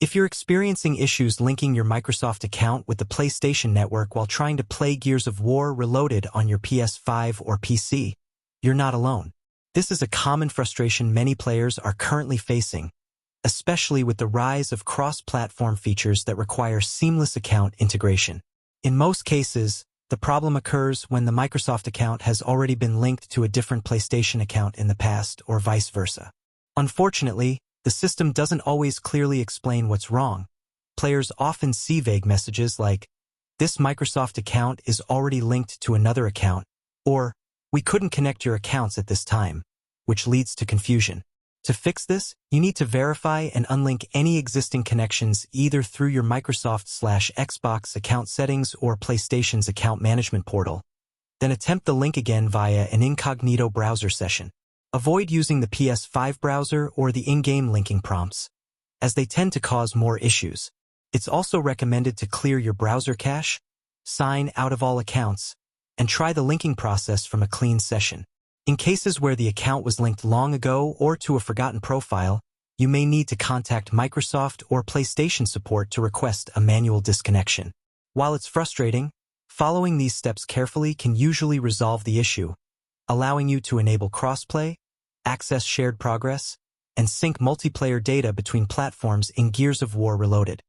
If you're experiencing issues linking your Microsoft account with the PlayStation network while trying to play Gears of War Reloaded on your PS5 or PC, you're not alone. This is a common frustration many players are currently facing, especially with the rise of cross-platform features that require seamless account integration. In most cases, the problem occurs when the Microsoft account has already been linked to a different PlayStation account in the past or vice versa. Unfortunately, the system doesn't always clearly explain what's wrong. Players often see vague messages like, "This Microsoft account is already linked to another account," or "We couldn't connect your accounts at this time," which leads to confusion. To fix this, you need to verify and unlink any existing connections either through your Microsoft/Xbox account settings or PlayStation's account management portal. Then attempt the link again via an incognito browser session. Avoid using the PS5 browser or the in-game linking prompts, as they tend to cause more issues. It's also recommended to clear your browser cache, sign out of all accounts, and try the linking process from a clean session. In cases where the account was linked long ago or to a forgotten profile, you may need to contact Microsoft or PlayStation support to request a manual disconnection. While it's frustrating, following these steps carefully can usually resolve the issue, allowing you to enable crossplay, access shared progress, and sync multiplayer data between platforms in Gears of War Reloaded.